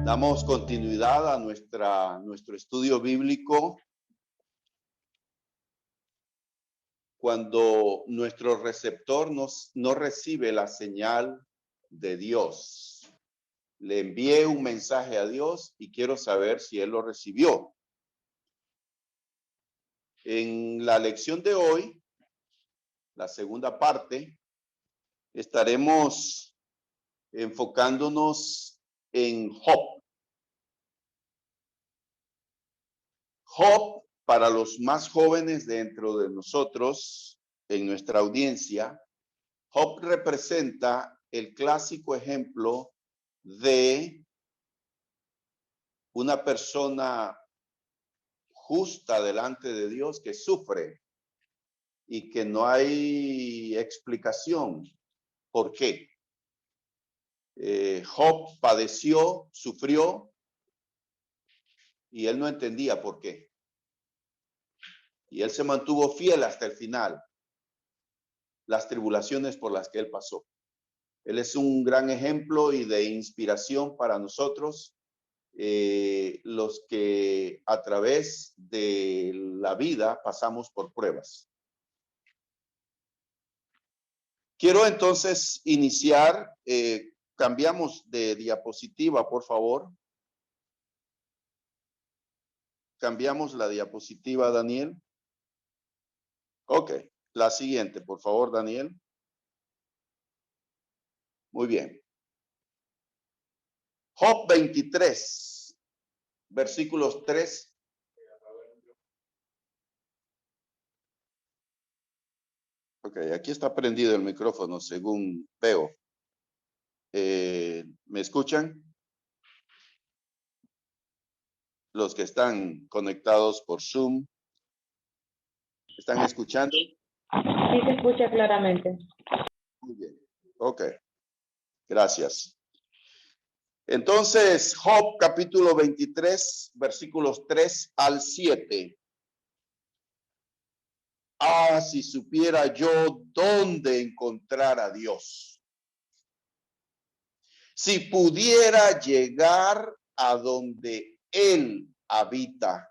Damos continuidad a nuestro estudio bíblico cuando nuestro receptor no recibe la señal de Dios. Le envié un mensaje a Dios y quiero saber si Él lo recibió. En la lección de hoy, la segunda parte, estaremos enfocándonos en Job. Job, para los más jóvenes dentro de nosotros, en nuestra audiencia, Job representa el clásico ejemplo de una persona justa delante de Dios que sufre y que no hay explicación por qué. Job padeció, sufrió, y él no entendía por qué. Y él se mantuvo fiel hasta el final, las tribulaciones por las que él pasó. Él es un gran ejemplo y de inspiración para nosotros, los que a través de la vida pasamos por pruebas. Quiero entonces iniciar, cambiamos de diapositiva, por favor. Cambiamos la diapositiva, Daniel. Ok, la siguiente, por favor, Daniel. Muy bien. Job 23, versículos 3. Ok, aquí está prendido el micrófono, según veo. ¿Me escuchan? Los que están conectados por Zoom, ¿están escuchando? Sí, se escucha claramente. Muy bien. Ok. Gracias. Entonces, Job capítulo 23, versículos 3 al 7. Ah, si supiera yo dónde encontrar a Dios. Si pudiera llegar a donde Él habita.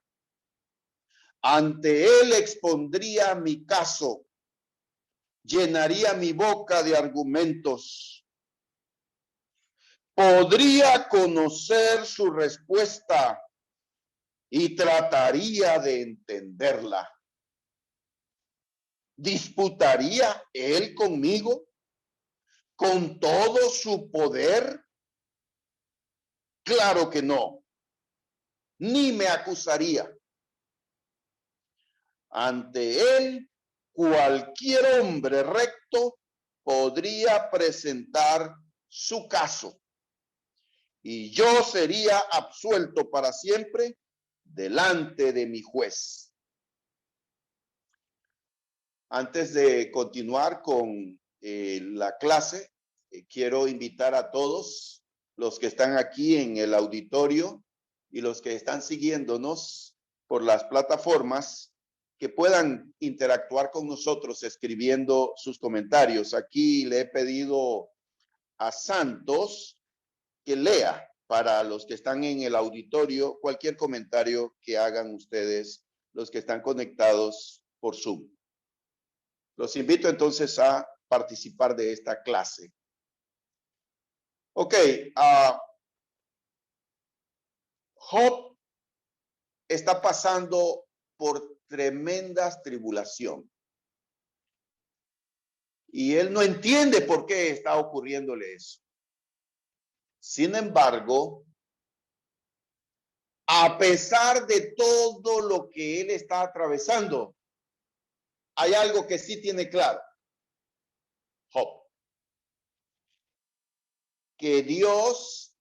Ante Él expondría mi caso. Llenaría mi boca de argumentos. Podría conocer su respuesta y trataría de entenderla. ¿Disputaría él conmigo con todo su poder? Claro que no, ni me acusaría. Ante él, cualquier hombre recto podría presentar su caso. Y yo sería absuelto para siempre delante de mi juez. Antes de continuar con la clase, quiero invitar a todos los que están aquí en el auditorio y los que están siguiéndonos por las plataformas que puedan interactuar con nosotros escribiendo sus comentarios. Aquí le he pedido a Santos que lea para los que están en el auditorio cualquier comentario que hagan ustedes, los que están conectados por Zoom. Los invito entonces a participar de esta clase. Ok, Job está pasando por tremendas tribulaciones. Y él no entiende por qué está ocurriéndole eso. Sin embargo, a pesar de todo lo que él está atravesando, hay algo que sí tiene claro. Job. Que Dios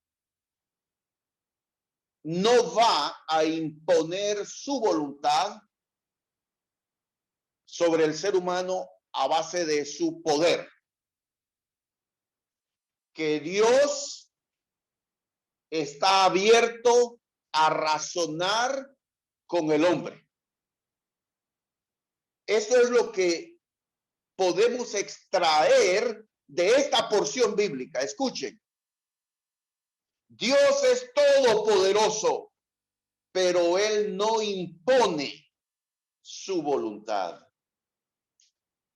no va a imponer su voluntad sobre el ser humano a base de su poder. Que Dios está abierto a razonar con el hombre. Eso es lo que podemos extraer de esta porción bíblica. Escuchen. Dios es todopoderoso, pero Él no impone su voluntad.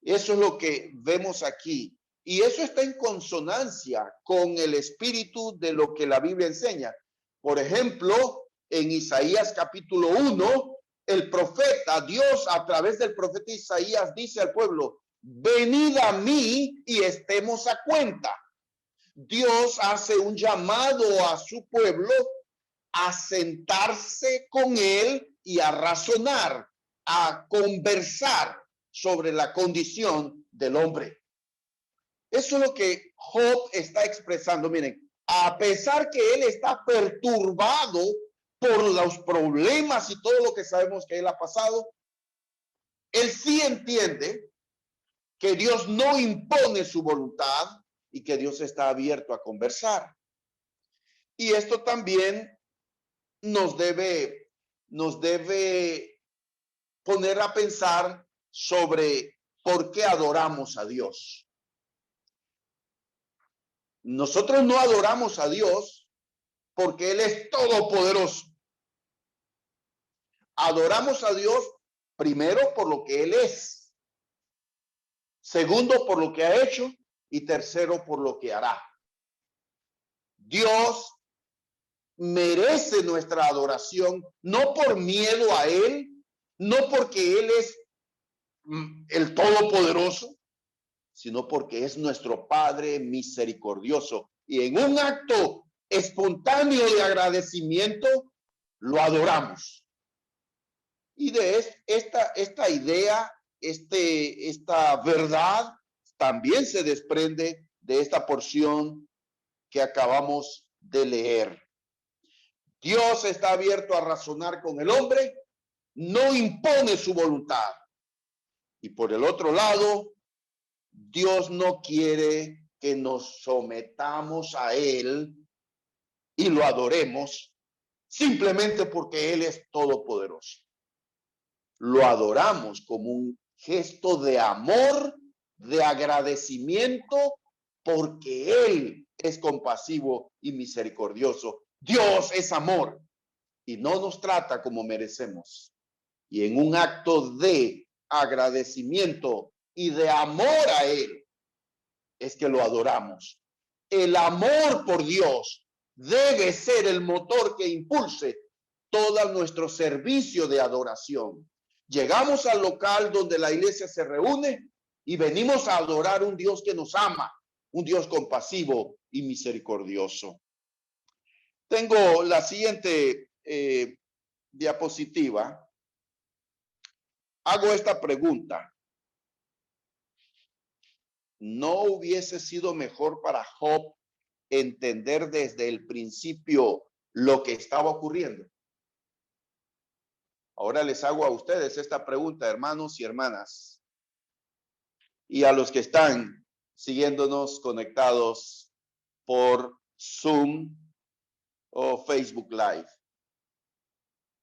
Eso es lo que vemos aquí. Y eso está en consonancia con el espíritu de lo que la Biblia enseña. Por ejemplo, en Isaías capítulo 1, el profeta, Dios a través del profeta Isaías dice al pueblo, venid a mí y estemos a cuenta. Dios hace un llamado a su pueblo a sentarse con él y a razonar, a conversar sobre la condición del hombre. Eso es lo que Job está expresando. Miren, a pesar que él está perturbado por los problemas y todo lo que sabemos que él ha pasado, él sí entiende que Dios no impone su voluntad y que Dios está abierto a conversar. Y esto también nos debe poner a pensar sobre por qué adoramos a Dios. Nosotros no adoramos a Dios porque Él es todopoderoso. Adoramos a Dios primero por lo que Él es, segundo por lo que ha hecho y tercero por lo que hará. Dios merece nuestra adoración, no por miedo a Él, no porque Él es el Todopoderoso, sino porque es nuestro Padre misericordioso. Y en un acto espontáneo de agradecimiento, lo adoramos. Y de esta idea, esta verdad, también se desprende de esta porción que acabamos de leer. Dios está abierto a razonar con el hombre, no impone su voluntad. Y por el otro lado, Dios no quiere que nos sometamos a Él y lo adoremos simplemente porque Él es todopoderoso. Lo adoramos como un gesto de amor, de agradecimiento, porque Él es compasivo y misericordioso. Dios es amor y no nos trata como merecemos. Y en un acto de agradecimiento y de amor a Él, es que lo adoramos. El amor por Dios debe ser el motor que impulse todo nuestro servicio de adoración. Llegamos al local donde la iglesia se reúne y venimos a adorar un Dios que nos ama, un Dios compasivo y misericordioso. Tengo la siguiente diapositiva. Hago esta pregunta. ¿No hubiese sido mejor para Job entender desde el principio lo que estaba ocurriendo? Ahora les hago a ustedes esta pregunta, hermanos y hermanas, y a los que están siguiéndonos conectados por Zoom o Facebook Live.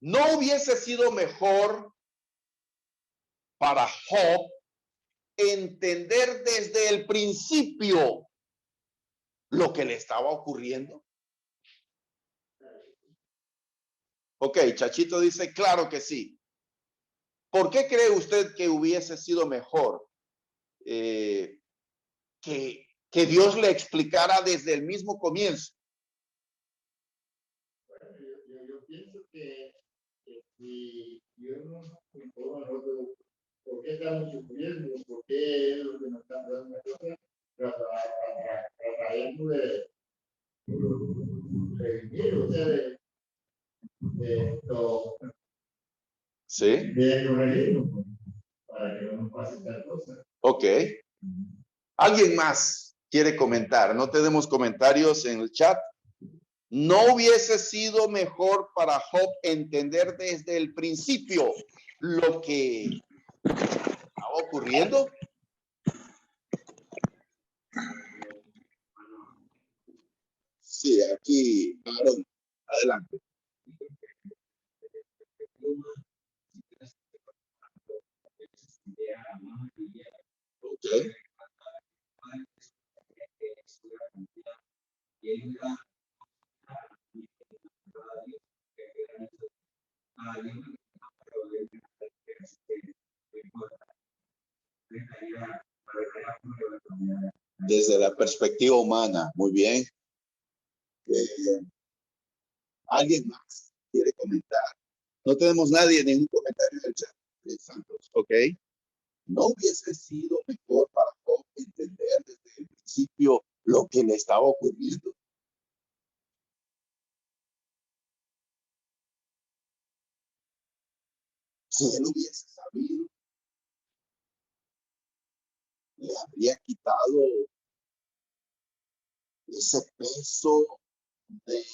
¿No hubiese sido mejor para Job entender desde el principio lo que le estaba ocurriendo? Ok, Chachito dice, claro que sí. ¿Por qué cree usted que hubiese sido mejor que Dios le explicara desde el mismo comienzo? Bueno, yo pienso que si Dios nos informa a nosotros por qué estamos sufriendo, por qué es lo que nos está dando las cosas, trataremos de redimir, o sea, Sí. de corregirnos, para que no nos pase tal cosa. Ok. ¿Alguien más quiere comentar? No tenemos comentarios en el chat. ¿No hubiese sido mejor para Job entender desde el principio lo que estaba ocurriendo? Sí, aquí, Aaron, adelante. Okay. Desde la perspectiva humana, muy bien. ¿Alguien más quiere comentar? No tenemos nadie, ningún comentario del chat de Santos, ¿ok? ¿No hubiese sido mejor para Job entender desde el principio lo que le estaba ocurriendo? Si él hubiese sabido, le habría quitado ese peso de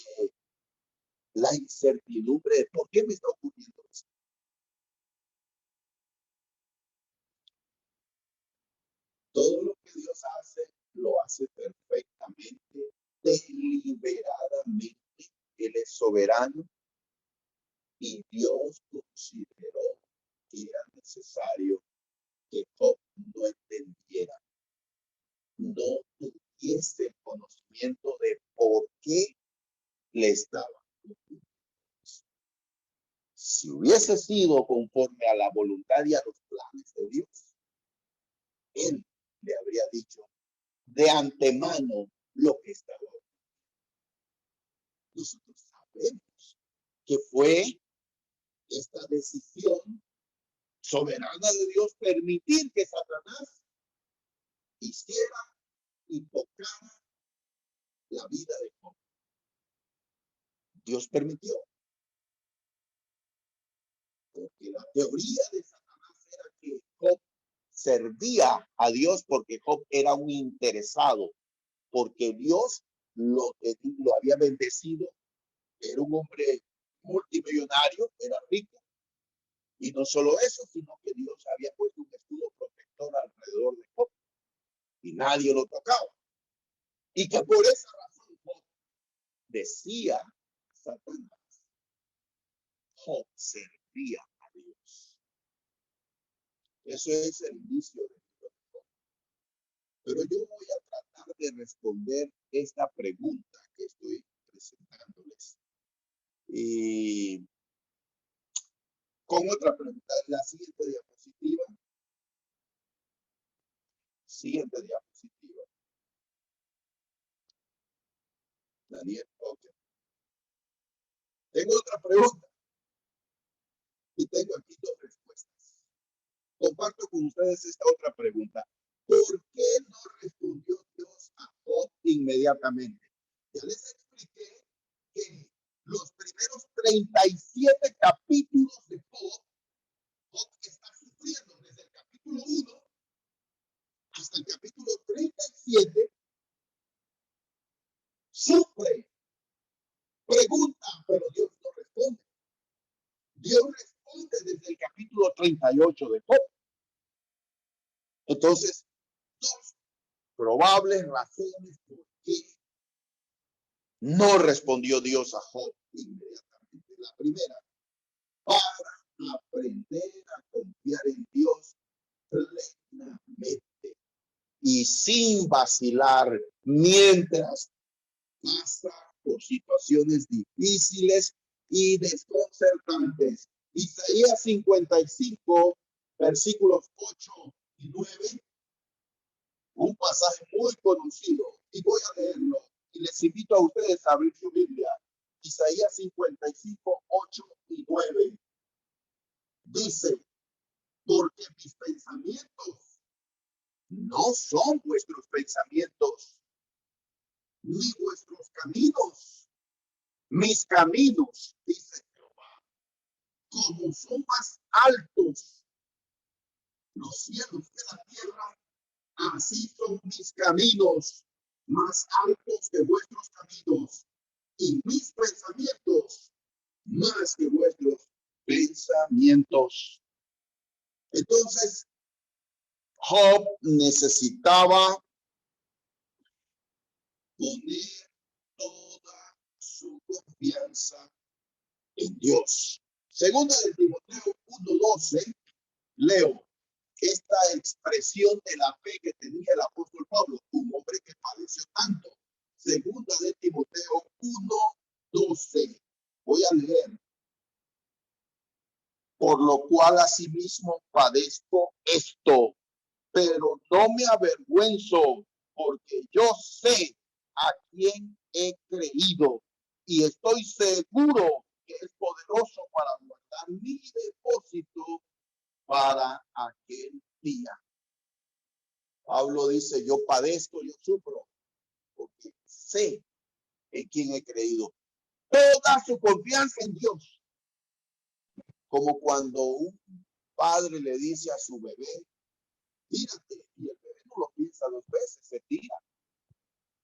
la incertidumbre de por qué me está ocurriendo esto. Todo lo que Dios hace, lo hace perfectamente, deliberadamente. Él es soberano y Dios consideró que era necesario que Job no entendiera, no tuviese el conocimiento de por qué le estaba ocurriendo. Si hubiese sido conforme a la voluntad y a los planes de Dios, él le habría dicho de antemano lo que estaba ocurriendo. Nosotros sabemos que fue esta decisión soberana de Dios permitir que Satanás hiciera y tocara la vida de Job. Dios permitió. Porque la teoría de Satanás era que Job servía a Dios porque Job era un interesado, porque Dios lo había bendecido, era un hombre multimillonario, era rico, y no solo eso, sino que Dios había puesto un escudo protector alrededor de Job, y nadie lo tocaba. Y que por esa razón Job decía Satanás, Job servía a Dios. Eso es el inicio de Job. Pero yo voy a tratar de responder esta pregunta que estoy presentándoles. Y con otra pregunta, la siguiente diapositiva. Siguiente diapositiva. Daniel, ok. Tengo otra pregunta. Y tengo aquí dos respuestas. Comparto con ustedes esta otra pregunta. ¿Por qué no respondió Dios a Job inmediatamente? Ya les expliqué que los primeros 37 capítulos de Job, Job está sufriendo desde el capítulo 1 hasta el capítulo 37, sufre, pregunta, pero Dios no responde. Dios responde desde el capítulo 38 de Job. Entonces, dos probables razones por qué no respondió Dios a Job inmediatamente. La primera, para aprender a confiar en Dios plenamente y sin vacilar mientras pasa por situaciones difíciles y desconcertantes. Isaías 55, versículos 8 y 9, un pasaje muy conocido, y voy a leerlo, y les invito a ustedes a abrir su Biblia. Isaías 55, 8 y 9. Dice, porque mis pensamientos no son vuestros pensamientos, ni vuestros caminos. Mis caminos, dice Jehová, como son más altos los cielos que la tierra, así son mis caminos, más altos que vuestros caminos, y mis pensamientos más que vuestros pensamientos. Entonces, Job necesitaba poner toda su confianza en Dios. Segunda de Timoteo 1:12, leo esta expresión de la fe que tenía el apóstol Pablo, un hombre que padeció tanto. Segunda de Timoteo 1:12. Voy a leer. por lo cual asimismo padezco esto, pero no me avergüenzo, porque yo sé a quién he creído y estoy seguro que es poderoso para guardar mi depósito para aquel día. Pablo dice, yo padezco, yo sufro, porque sé en quién he creído. Toda su confianza en Dios. Como cuando un padre le dice a su bebé, tírate, y el bebé no lo piensa dos veces, se tira.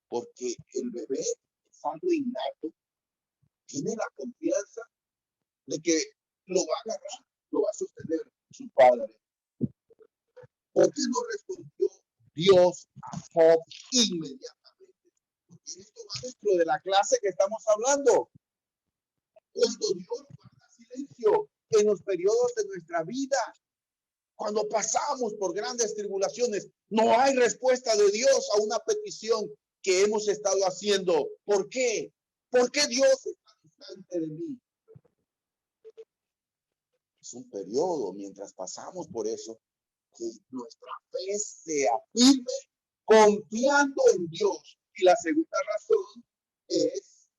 Porque el bebé es algo innato, tiene la confianza de que lo va a agarrar, lo va a sostener su padre. ¿Por qué no respondió Dios a Job inmediatamente? Porque esto va dentro de la clase que estamos hablando. Cuando Dios guarda silencio en los periodos de nuestra vida, cuando pasamos por grandes tribulaciones, no hay respuesta de Dios a una petición que hemos estado haciendo. ¿Por qué? ¿Por qué Dios está distante de mí? Es un periodo mientras pasamos por eso que nuestra fe se afirme confiando en Dios. Y la segunda razón es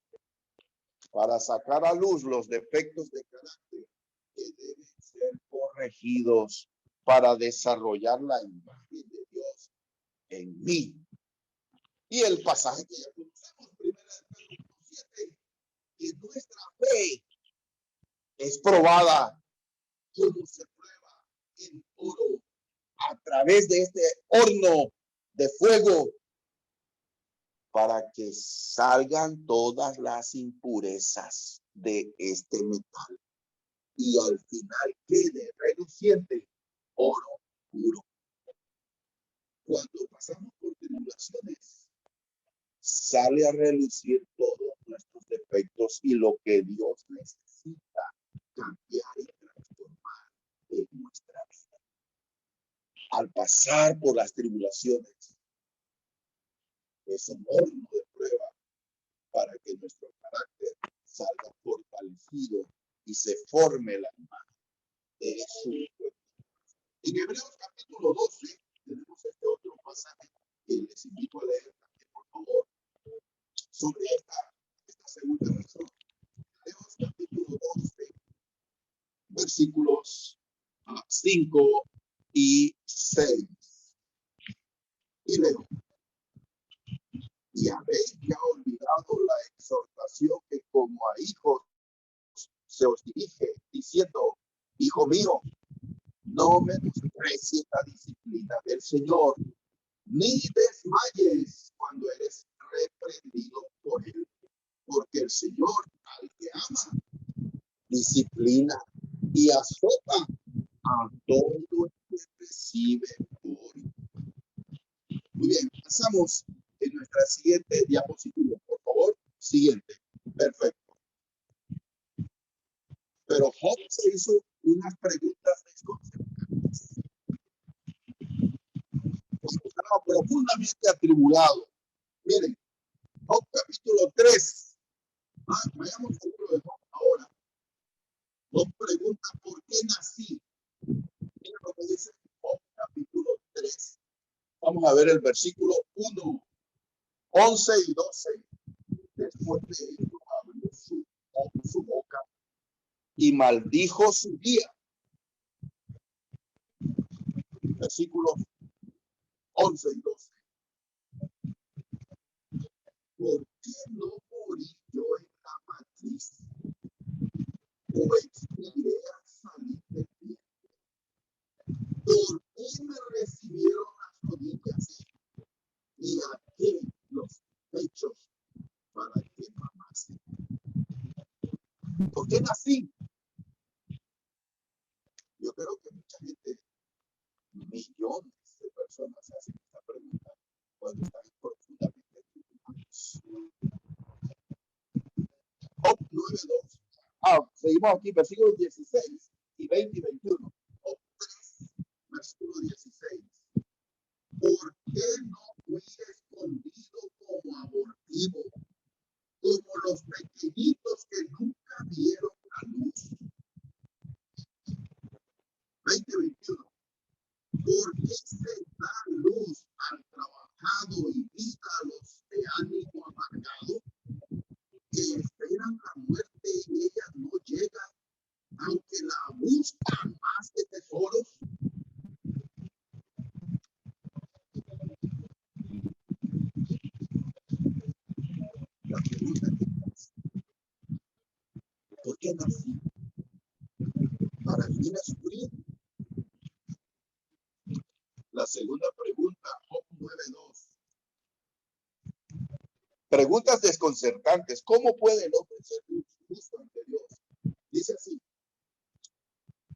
para sacar a luz los defectos de carácter que deben ser corregidos para desarrollar la imagen de Dios en mí. Y el pasaje que ya conocemos, 1 Pedro 7, que nuestra fe es probada como se prueba el oro a través de este horno de fuego para que salgan todas las impurezas de este metal y al final quede reluciente oro puro. Cuando pasamos por tribulaciones, sale a relucir todos nuestros defectos y lo que Dios necesita cambiar y transformar en nuestra vida. Al pasar por las tribulaciones, es un horno de prueba para que nuestro carácter salga fortalecido y se forme la imagen de Jesús. En Hebreos capítulo 12 tenemos este otro pasaje que les invito a leer también, por favor, sobre esta segunda razón. Hebreos capítulo 12, versículos 5 y 6. Y leo. Y habéis ya olvidado la exhortación que como a hijos se os dirige, diciendo, hijo mío, no menosprecies la disciplina del Señor, ni desmayes cuando eres reprendido por él, porque el Señor al que ama disciplina y azota a todo el que recibe por. Muy bien, pasamos en nuestra siguiente diapositiva, por favor. Siguiente. Perfecto. Pero Job se hizo unas preguntas desconcertantes. Estaba profundamente atribulado. Miren, Job capítulo 3. Vayamos al libro de Job ahora. Job pregunta por qué nací. Miren lo que dice Job capítulo 3. Vamos a ver el versículo 1, 11 y 12. Después de esto abrió su boca y maldijo su día. Versículos 11 y 12. ¿Por qué no morí yo en la matriz? ¿O expiré al salir del vientre? ¿Por qué me recibieron las rodillas? ¿Y a qué los pechos para que mamase? ¿Por qué nací? Yo creo que mucha gente, millones de personas se hacen esta pregunta cuando están profundamente preocupados. Job 9:2. Seguimos aquí, versículos 16 y 20 y 21. Job 3, versículo 16. ¿Por qué no fui escondido como abortivo, como los pequeñitos que nunca vieron la luz? ella no llega, aunque la buscan más que tesoros. La pregunta es, ¿por qué nací? Para venir a sufrir. La segunda pregunta, Job 9:2. Preguntas desconcertantes. ¿Cómo puede el hombre ser justo ante Dios? Dice así,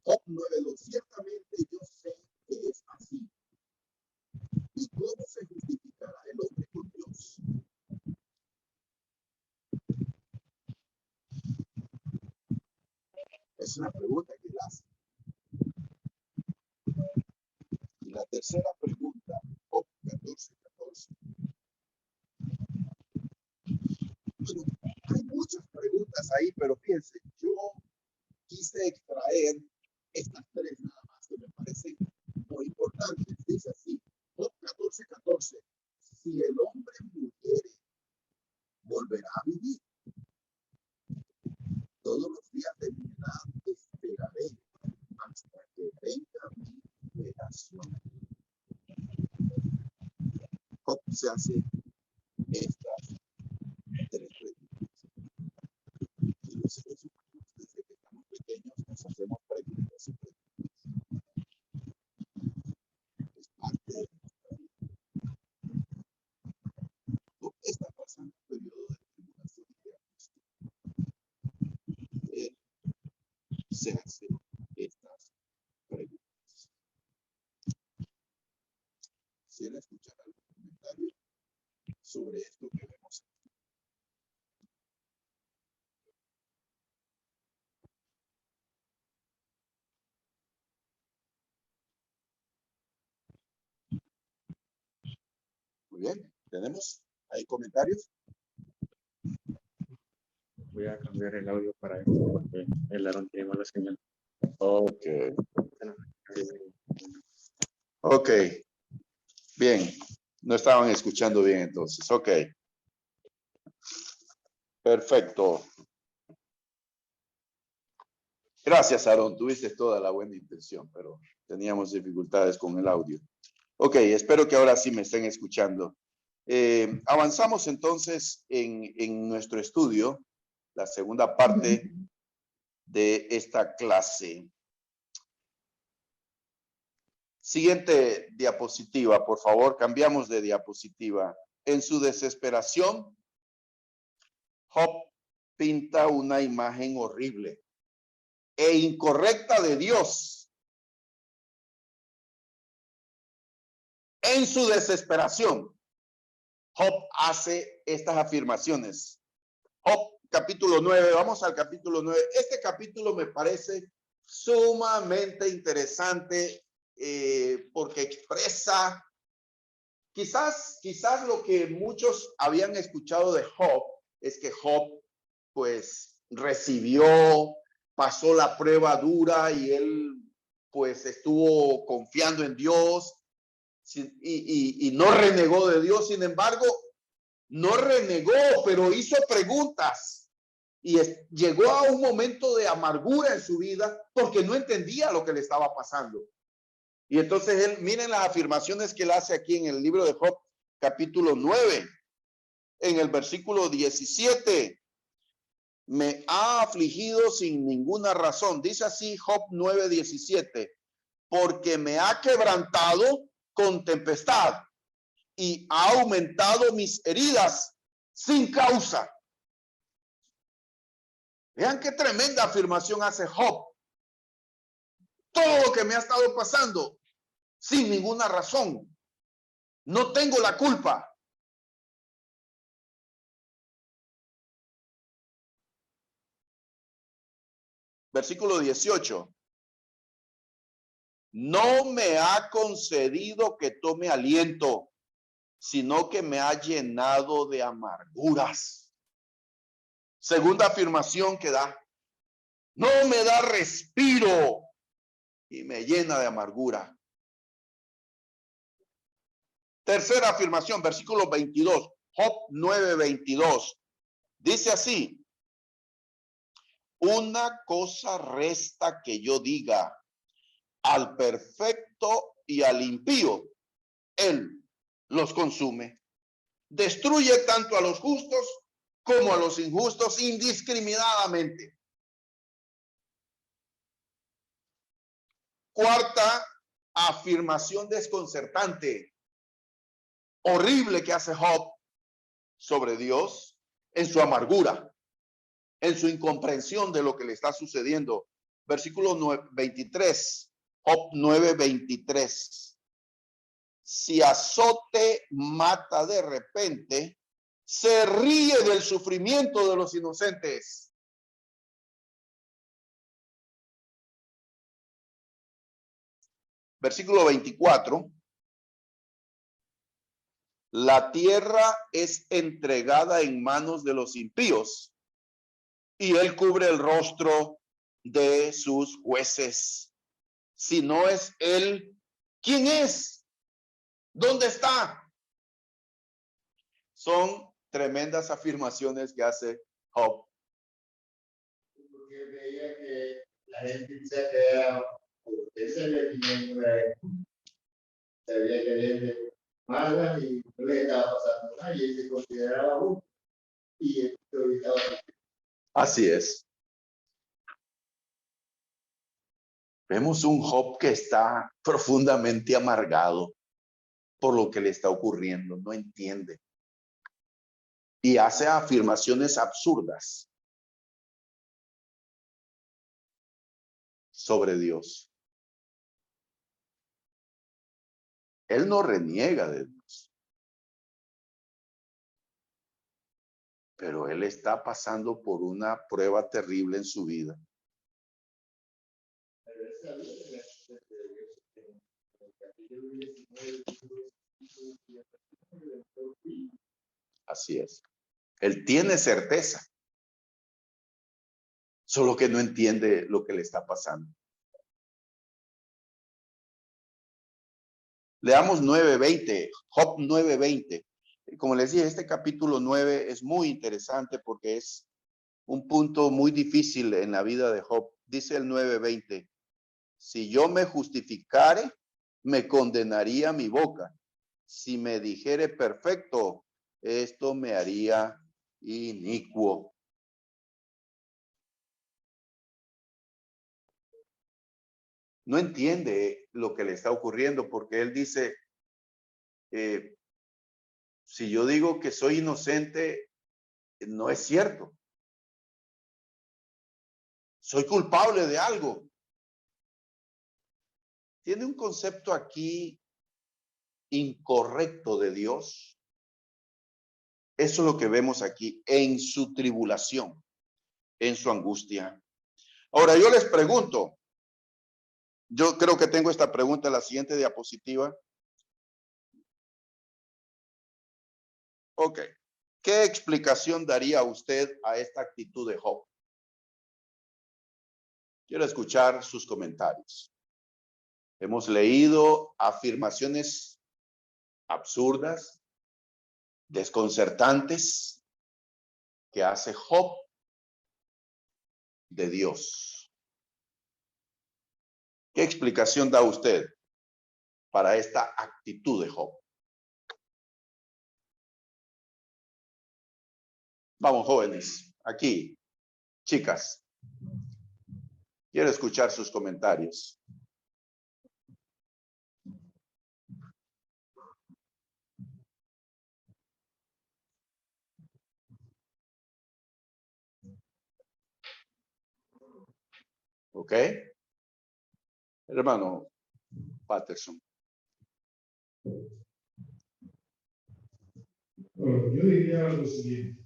Job 9:2. Ciertamente yo sé que es así. ¿Y cómo se justificará el hombre con Dios? Es una pregunta que él hace. Y la tercera pregunta, Job 14:14. Bueno, hay muchas preguntas ahí, pero fíjense, yo quise extraer estas tres nada más que me parecen muy importantes. Dice así, Job 14:14. Si el hombre muriere, volverá a vivir. Todos los días de mi edad esperaré hasta que venga mi liberación. Job se hace estas tres preguntas. Y los seres humanos, desde que estamos pequeños, nos hacemos preguntas y preguntas. Es parte de nuestra vida. Job está pasando un periodo de tribulación y de angustia. Él se hace estas preguntas. Quisiera escuchar algún comentario sobre esto que vemos. Muy bien, ¿tenemos ahí comentarios? Voy a cambiar el audio para esto porque el Aaron tiene mala señal. Ok. Ok. Bien. No estaban escuchando bien entonces. Ok. Perfecto. Gracias, Aaron. Tuviste toda la buena intención, pero teníamos dificultades con el audio. Ok, espero que ahora sí me estén escuchando. Avanzamos entonces en nuestro estudio, la segunda parte de esta clase. Siguiente diapositiva, por favor, cambiamos de diapositiva. En su desesperación, Job pinta una imagen horrible e incorrecta de Dios. En su desesperación, Job hace estas afirmaciones. Job, capítulo 9, vamos al capítulo 9. Este capítulo me parece sumamente interesante porque expresa quizás lo que muchos habían escuchado de Job, es que Job pues recibió, pasó la prueba dura y él pues estuvo confiando en Dios y no renegó de Dios. Sin embargo, no renegó, pero hizo preguntas y llegó a un momento de amargura en su vida porque no entendía lo que le estaba pasando. Y entonces él, miren las afirmaciones que él hace aquí en el libro de Job, capítulo 9, en el versículo 17. Me ha afligido sin ninguna razón. Dice así Job 9:17. Porque me ha quebrantado con tempestad y ha aumentado mis heridas sin causa. Vean qué tremenda afirmación hace Job. Todo lo que me ha estado pasando sin ninguna razón. No tengo la culpa. Versículo 18. No me ha concedido que tome aliento, sino que me ha llenado de amarguras. Segunda afirmación que da. No me da respiro y me llena de amargura. Tercera afirmación, versículo 22, Job 9:22. Dice así: una cosa resta que yo diga, al perfecto y al impío, él los consume. Destruye tanto a los justos como a los injustos indiscriminadamente. Cuarta afirmación desconcertante, horrible que hace Job sobre Dios en su amargura, en su incomprensión de lo que le está sucediendo. Versículo 23, Job 9:23. Si azote mata de repente, se ríe del sufrimiento de los inocentes. Versículo 24. La tierra es entregada en manos de los impíos y él cubre el rostro de sus jueces. Si no es él, ¿quién es? ¿Dónde está? Son tremendas afirmaciones que hace Job. Porque veía que la gente se quedaba, porque sabía que gente mala y no le estaba pasando nada y él se consideraba uno. Y esto estaba. Así es. Vemos un Job que está profundamente amargado por lo que le está ocurriendo, no entiende. Y hace afirmaciones absurdas sobre Dios. Él no reniega de Dios, pero él está pasando por una prueba terrible en su vida. Así es. Él tiene certeza, solo que no entiende lo que le está pasando. Leamos 9:20, Job 9:20. Como les dije, este capítulo 9 es muy interesante porque es un punto muy difícil en la vida de Job. Dice el 9:20, si yo me justificare, me condenaría mi boca. Si me dijere perfecto, esto me haría inicuo. No entiende lo que le está ocurriendo porque él dice, si yo digo que soy inocente, no es cierto. Soy culpable de algo. Tiene un concepto aquí incorrecto de Dios. Eso es lo que vemos aquí en su tribulación, en su angustia. Ahora yo les pregunto, yo creo que tengo esta pregunta en la siguiente diapositiva. Ok, ¿qué explicación daría usted a esta actitud de Job? Quiero escuchar sus comentarios. Hemos leído afirmaciones absurdas, desconcertantes, que hace Job de Dios. ¿Qué explicación da usted para esta actitud de Job? Vamos, jóvenes, aquí, chicas. Quiero escuchar sus comentarios. ¿Ok? Hermano Patterson. Bueno, yo diría lo siguiente.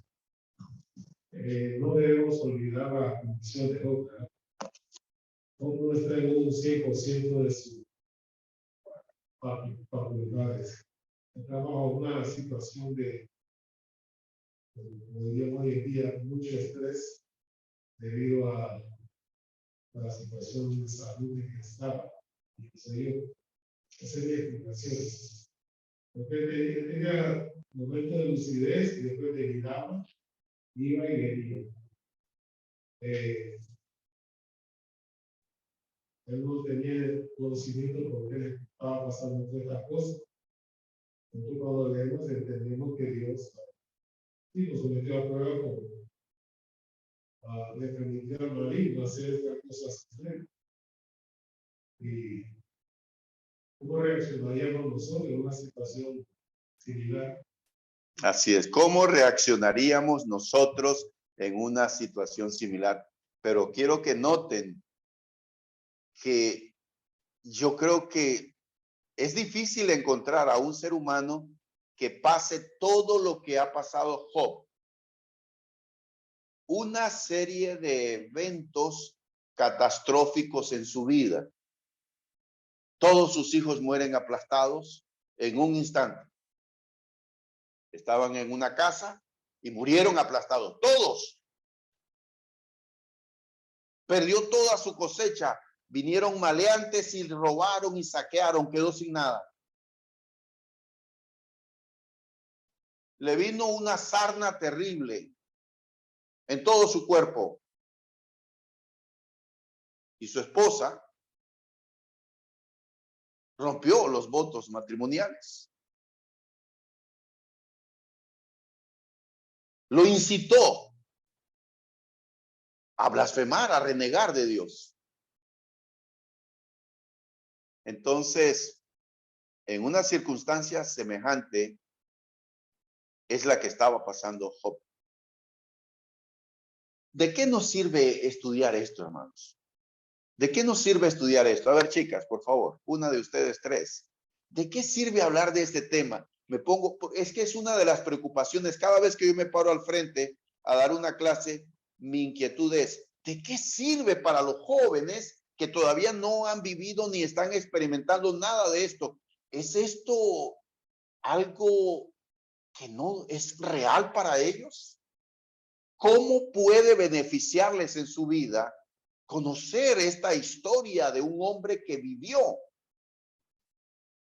No debemos olvidar la condición de Job. Job no está en un 100% de sus facultades. Está bajo una situación de, como diríamos hoy en día, mucho estrés debido a la situación de salud en que estaba. Y que se dio. Esa es mi explicación. Porque tenía momentos de lucidez y después deliraba, iba y venía. él no tenía conocimiento por qué le estaba pasando todas estas cosas. Entonces, cuando leemos, entendemos que Dios sí nos sometió a prueba le permitió al maligno hacer estas cosas. Y ¿cómo reaccionaríamos nosotros en una situación similar? Así es. ¿Cómo reaccionaríamos nosotros en una situación similar? Pero quiero que noten que yo creo que es difícil encontrar a un ser humano que pase todo lo que ha pasado Job. Una serie de eventos catastróficos en su vida. Todos sus hijos mueren aplastados en un instante. Estaban en una casa y murieron aplastados. Todos. Perdió toda su cosecha. Vinieron maleantes y robaron y saquearon. Quedó sin nada. Le vino una sarna terrible en todo su cuerpo. Y su esposa rompió los votos matrimoniales. Lo incitó a blasfemar, a renegar de Dios. Entonces, en una circunstancia semejante es la que estaba pasando Job. ¿De qué nos sirve estudiar esto, hermanos? ¿De qué nos sirve estudiar esto? A ver, chicas, por favor, una de ustedes tres. ¿De qué sirve hablar de este tema? Es que es una de las preocupaciones. Cada vez que yo me paro al frente a dar una clase, mi inquietud es, ¿de qué sirve para los jóvenes que todavía no han vivido ni están experimentando nada de esto? ¿Es esto algo que no es real para ellos? ¿Cómo puede beneficiarles en su vida conocer esta historia de un hombre que vivió?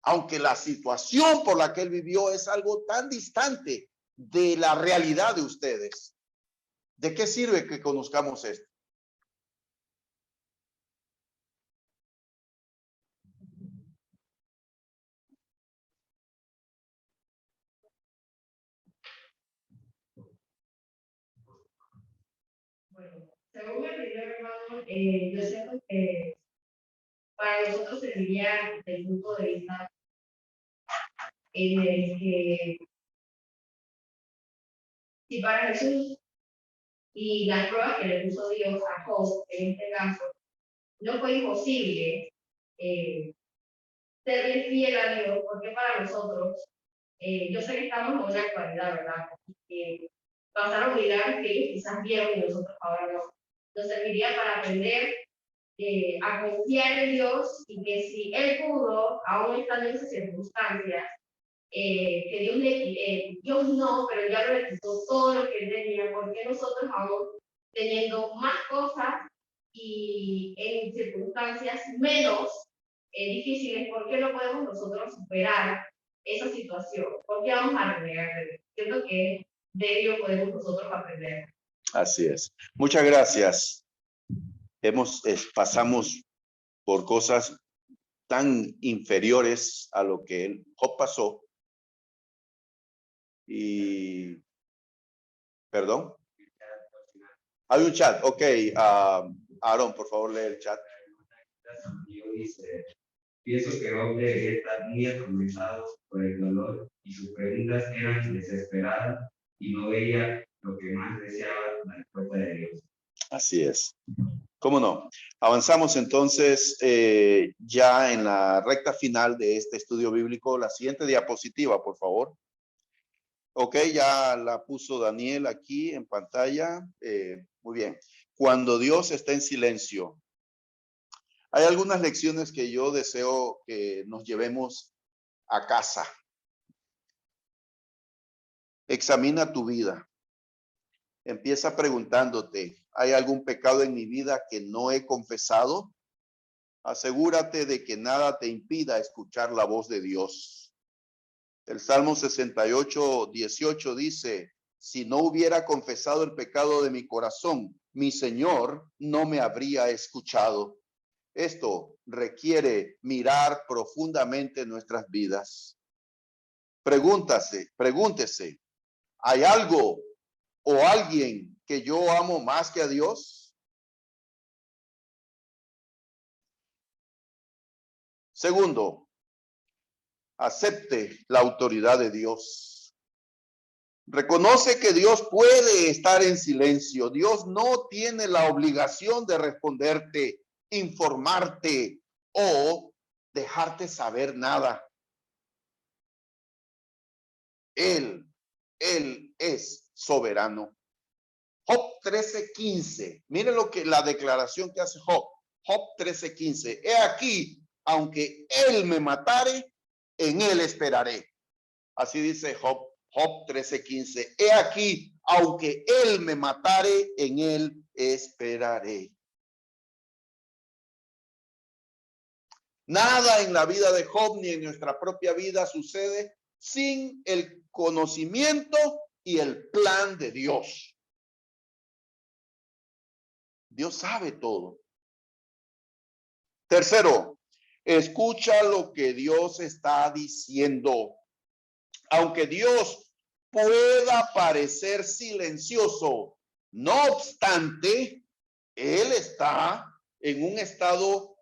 Aunque la situación por la que él vivió es algo tan distante de la realidad de ustedes. ¿De qué sirve que conozcamos esto? Bueno, según mi opinión, hermano, yo siento que para nosotros serviría desde el punto de vista en el que si para Jesús y las pruebas que le puso Dios a Job, en este caso, no fue imposible ser fiel a Dios, porque para nosotros, yo sé que estamos en una actualidad, ¿verdad? Pasaron milagros que ellos quizás vieron y nosotros ahora no. Nos serviría para aprender a confiar en Dios y que si Él pudo, aún estando en esas circunstancias, que Dios no, pero ya lo le quitó todo lo que Él tenía, porque nosotros aún teniendo más cosas y en circunstancias menos difíciles, ¿por qué no podemos nosotros superar esa situación? ¿Por qué vamos a renegar de Dios? Siento que de ello podemos nosotros aprender. Así es. Muchas gracias. Pasamos por cosas tan inferiores a lo que Job pasó. Y, perdón. Hay un chat. Ok. Aaron, por favor, lee el chat. Dice, pienso que Job debe estar muy atormentado por el dolor y sus preguntas eran desesperadas y no veía lo que más deseaba, la respuesta de Dios. Así es. ¿Cómo no? Avanzamos entonces ya en la recta final de este estudio bíblico. La siguiente diapositiva, por favor. Ok, ya la puso Daniel aquí en pantalla. Muy bien. Cuando Dios está en silencio. Hay algunas lecciones que yo deseo que nos llevemos a casa. Examina tu vida. Empieza preguntándote, ¿hay algún pecado en mi vida que no he confesado? Asegúrate de que nada te impida escuchar la voz de Dios. El Salmo 68, 18 dice, si no hubiera confesado el pecado de mi corazón, mi Señor no me habría escuchado. Esto requiere mirar profundamente nuestras vidas. Pregúntese, ¿hay algo o alguien que yo amo más que a Dios? Segundo, acepte la autoridad de Dios. Reconoce que Dios puede estar en silencio. Dios no tiene la obligación de responderte, informarte o dejarte saber nada. Él es soberano. Job 13:15. Miren la declaración que hace Job. Job 13:15. He aquí, aunque él me matare, en él esperaré. Así dice Job 13:15. He aquí, aunque él me matare, en él esperaré. Nada en la vida de Job ni en nuestra propia vida sucede sin el conocimiento y el plan de Dios. Dios sabe todo. Tercero, escucha lo que Dios está diciendo. Aunque Dios pueda parecer silencioso, no obstante, Él está en un estado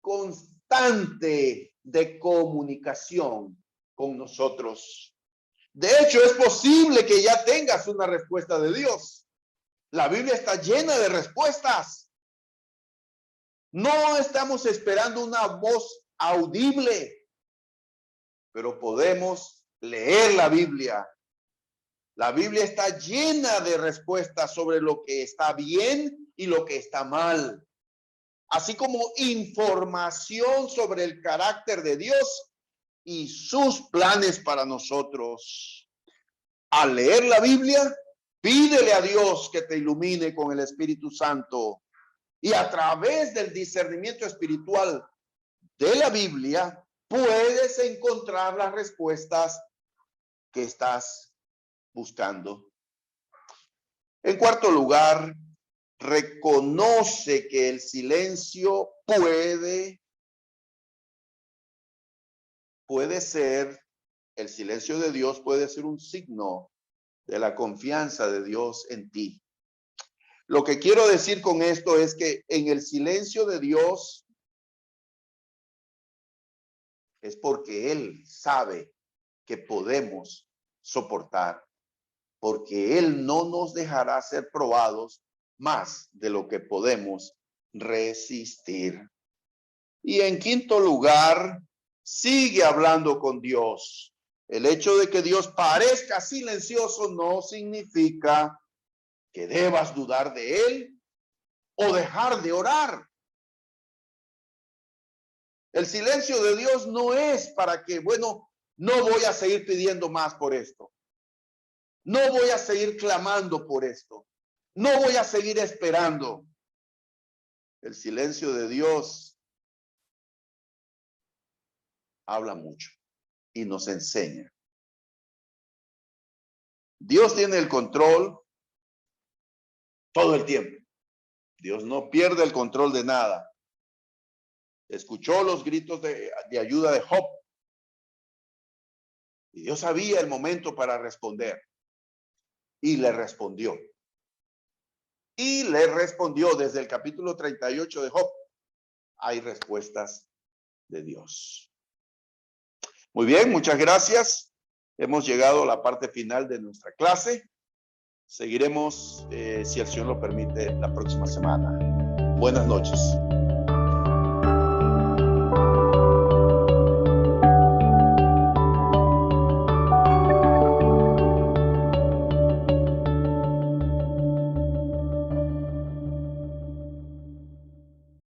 constante de comunicación con nosotros. De hecho, es posible que ya tengas una respuesta de Dios. La Biblia está llena de respuestas. No estamos esperando una voz audible, pero podemos leer la Biblia. La Biblia está llena de respuestas sobre lo que está bien y lo que está mal, así como información sobre el carácter de Dios y sus planes para nosotros. Al leer la Biblia, pídele a Dios que te ilumine con el Espíritu Santo, y a través del discernimiento espiritual de la Biblia puedes encontrar las respuestas que estás buscando. En cuarto lugar, reconoce que el silencio puede ser, el silencio de Dios puede ser un signo de la confianza de Dios en ti. Lo que quiero decir con esto es que en el silencio de Dios es porque Él sabe que podemos soportar, porque Él no nos dejará ser probados más de lo que podemos resistir. Y en quinto lugar, sigue hablando con Dios. El hecho de que Dios parezca silencioso no significa que debas dudar de Él o dejar de orar. El silencio de Dios no es para que, bueno, no voy a seguir pidiendo más por esto. No voy a seguir clamando por esto. No voy a seguir esperando. El silencio de Dios habla mucho y nos enseña. Dios tiene el control todo el tiempo. Dios no pierde el control de nada. Escuchó los gritos de ayuda de Job. Y Dios sabía el momento para responder. Y le respondió. Y le respondió desde el capítulo 38 de Job. Hay respuestas de Dios. Muy bien, muchas gracias. Hemos llegado a la parte final de nuestra clase. Seguiremos, si el Señor lo permite, la próxima semana. Buenas noches.